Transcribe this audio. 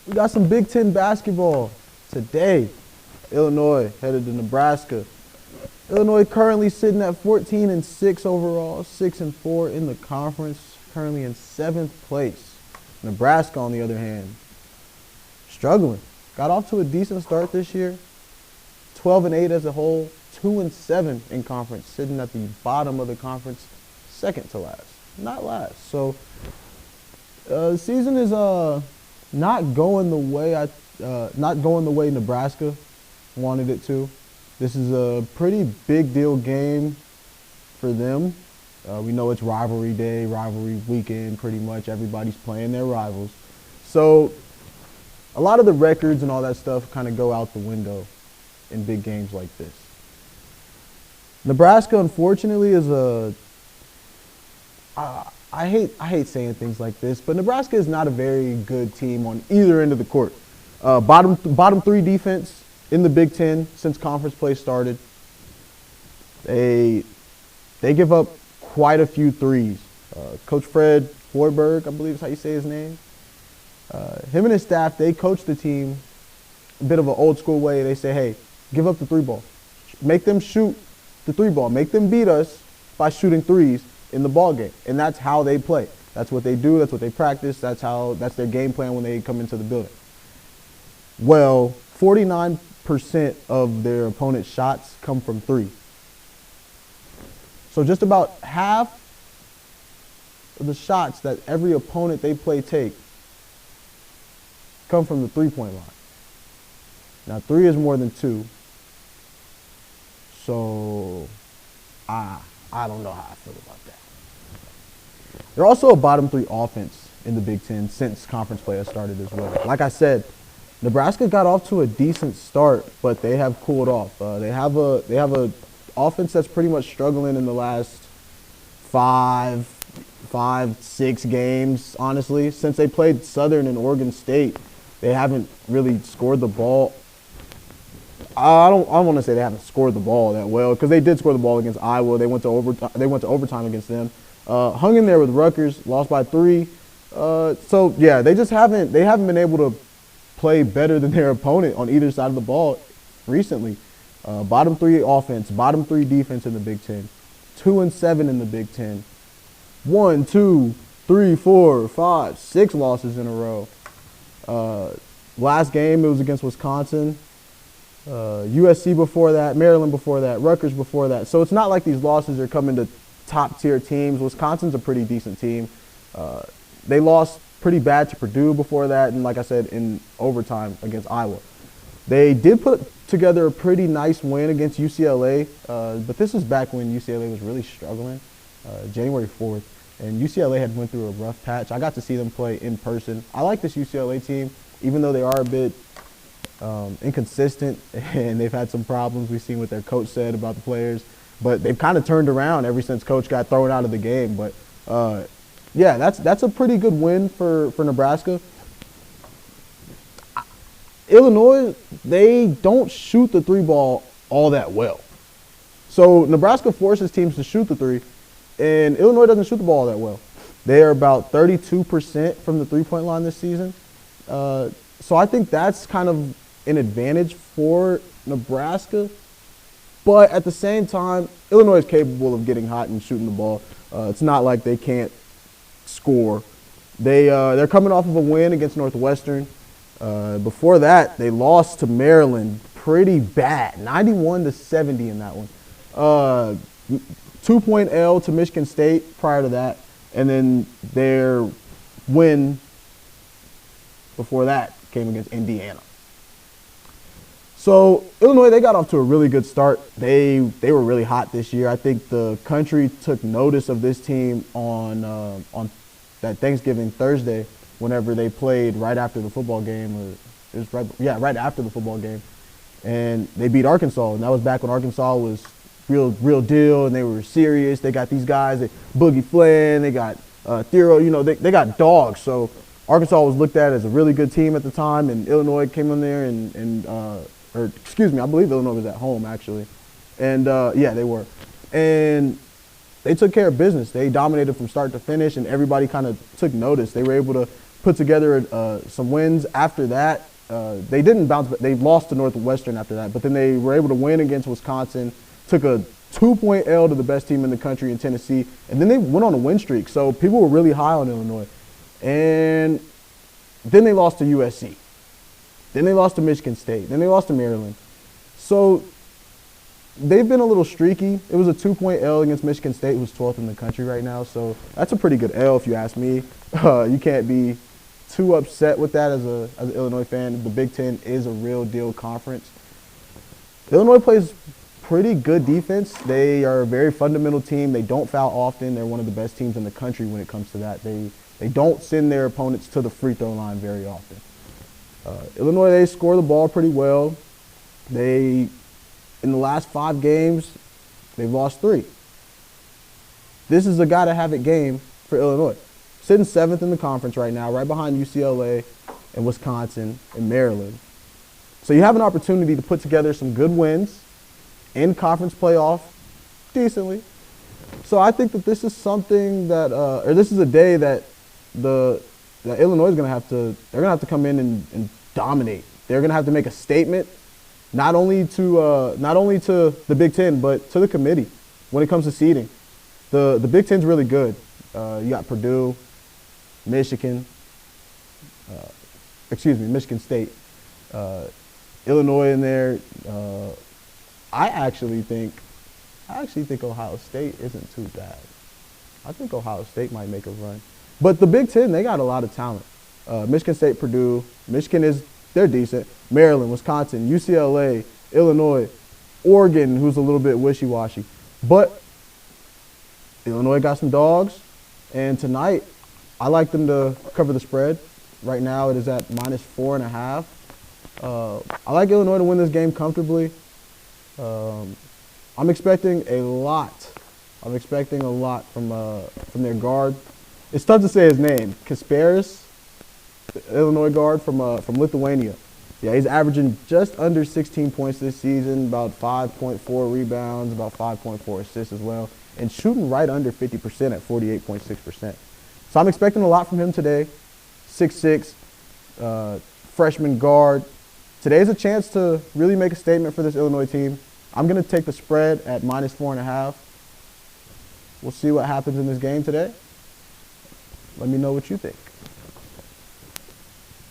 We got some Big Ten basketball today. Illinois headed to Nebraska. Illinois currently sitting at 14-6 overall, 6-4 in the conference, currently in 7th place. Nebraska, on the other hand, struggling. Got off to a decent start this year, 12-8 as a whole, 2-7 in conference, sitting at the bottom of the conference, second to last, not last. So the season is not going the way Nebraska wanted it to. This is a pretty big deal game for them. We know it's rivalry day, rivalry weekend, pretty much. Everybody's playing their rivals. So a lot of the records and all that stuff kind of go out the window in big games like this. Nebraska, unfortunately, is I hate saying things like this, but Nebraska is not a very good team on either end of the court. Bottom three defense in the Big Ten since conference play started. They give up quite a few threes. Coach Fred Hoiberg, I believe is how you say his name. Him and his staff, they coach the team a bit of an old school way. They say, hey, give up the three ball. Make them shoot the three ball. Make them beat us by shooting threes in the ball game. And that's how they play. That's what they do. That's what they practice. That's their game plan when they come into the building. Well, 49% of their opponent's shots come from three. So just about half of the shots that every opponent they play take come from the three-point line. Now, three is more than two. So I don't know how I feel about that. They're also a bottom three offense in the Big Ten since conference play has started as well. Like I said, Nebraska got off to a decent start, but they have cooled off. They have a offense that's pretty much struggling in the last five, 6 games, honestly. Since they played Southern and Oregon State, they haven't really scored the ball. I don't want to say they haven't scored the ball that well, because they did score the ball against Iowa. They went to overtime against them. Hung in there with Rutgers, lost by 3. So yeah, they haven't been able to play better than their opponent on either side of the ball recently. Bottom 3 offense, bottom 3 defense in the Big Ten, 2-7 in the Big Ten. 1, 2, 3, 4, 5, 6 losses in a row. Last game it was against Wisconsin. USC before that, Maryland before that, Rutgers before that. So it's not like these losses are coming to top-tier teams. Wisconsin's a pretty decent team. They lost pretty bad to Purdue before that, and like I said, in overtime against Iowa. They did put together a pretty nice win against UCLA, but this was back when UCLA was really struggling, January 4th, and UCLA had went through a rough patch. I got to see them play in person. I like this UCLA team, even though they are a bit inconsistent and they've had some problems. We've seen what their coach said about the players, but they've kind of turned around ever since coach got thrown out of the game. But yeah, that's a pretty good win for Nebraska. Illinois, they don't shoot the three ball all that well. So Nebraska forces teams to shoot the three, and Illinois doesn't shoot the ball all that well. They are about 32% from the three-point line this season. So I think that's kind of an advantage for Nebraska. But at the same time, Illinois is capable of getting hot and shooting the ball. It's not like they can't score. They're coming off of a win against Northwestern. Before that, they lost to Maryland pretty bad, 91-70 in that one. 2-point L to Michigan State prior to that, and then their win before that came against Indiana. So Illinois, they got off to a really good start. They were really hot this year. I think the country took notice of this team on that Thanksgiving Thursday, whenever they played right after the football game, or it was right after the football game, and they beat Arkansas. And that was back when Arkansas was real deal, and they were serious. They got these guys, Boogie Flynn, they got Thero. They got dogs. So Arkansas was looked at as a really good team at the time, and Illinois came in there I believe Illinois was at home actually, and yeah, they were, and they took care of business. They dominated from start to finish, and everybody kind of took notice. They were able to put together some wins after that. They didn't bounce, but they lost to Northwestern after that. But then they were able to win against Wisconsin, took a 2-point L to the best team in the country in Tennessee, and then they went on a win streak. So people were really high on Illinois. And then they lost to USC. Then they lost to Michigan State. Then they lost to Maryland. So they've been a little streaky. It was a 2-point L against Michigan State, who's 12th in the country right now. So that's a pretty good L if you ask me. You can't be too upset with that as an Illinois fan. The Big Ten is a real deal conference. Illinois plays pretty good defense. They are a very fundamental team. They don't foul often. They're one of the best teams in the country when it comes to that. They don't send their opponents to the free throw line very often. Illinois, they score the ball pretty well. In the last 5 games, they've lost 3. This is a gotta-have-it game for Illinois. Sitting 7th in the conference right now, right behind UCLA and Wisconsin and Maryland. So you have an opportunity to put together some good wins in conference playoff decently. So I think that this is something that, or this is a day that Illinois is going to have to come in and dominate. They're going to have to make a statement, not only to the Big Ten, but to the committee when it comes to seeding. The Big Ten's really good. You got Purdue, Michigan State, Illinois in there. I actually think Ohio State isn't too bad. I think Ohio State might make a run. But the Big Ten, they got a lot of talent. Michigan State, Purdue. They're decent. Maryland, Wisconsin, UCLA, Illinois, Oregon, who's a little bit wishy-washy. But Illinois got some dogs. And tonight, I like them to cover the spread. Right now, it is at -4.5. I like Illinois to win this game comfortably. I'm expecting a lot. I'm expecting a lot from their guard. It's tough to say his name. Kasparis, the Illinois guard from Lithuania. Yeah, he's averaging just under 16 points this season, about 5.4 rebounds, about 5.4 assists as well, and shooting right under 50% at 48.6%. So I'm expecting a lot from him today. 6'6", freshman guard. Today's a chance to really make a statement for this Illinois team. I'm going to take the spread at -4.5. We'll see what happens in this game today. Let me know what you think.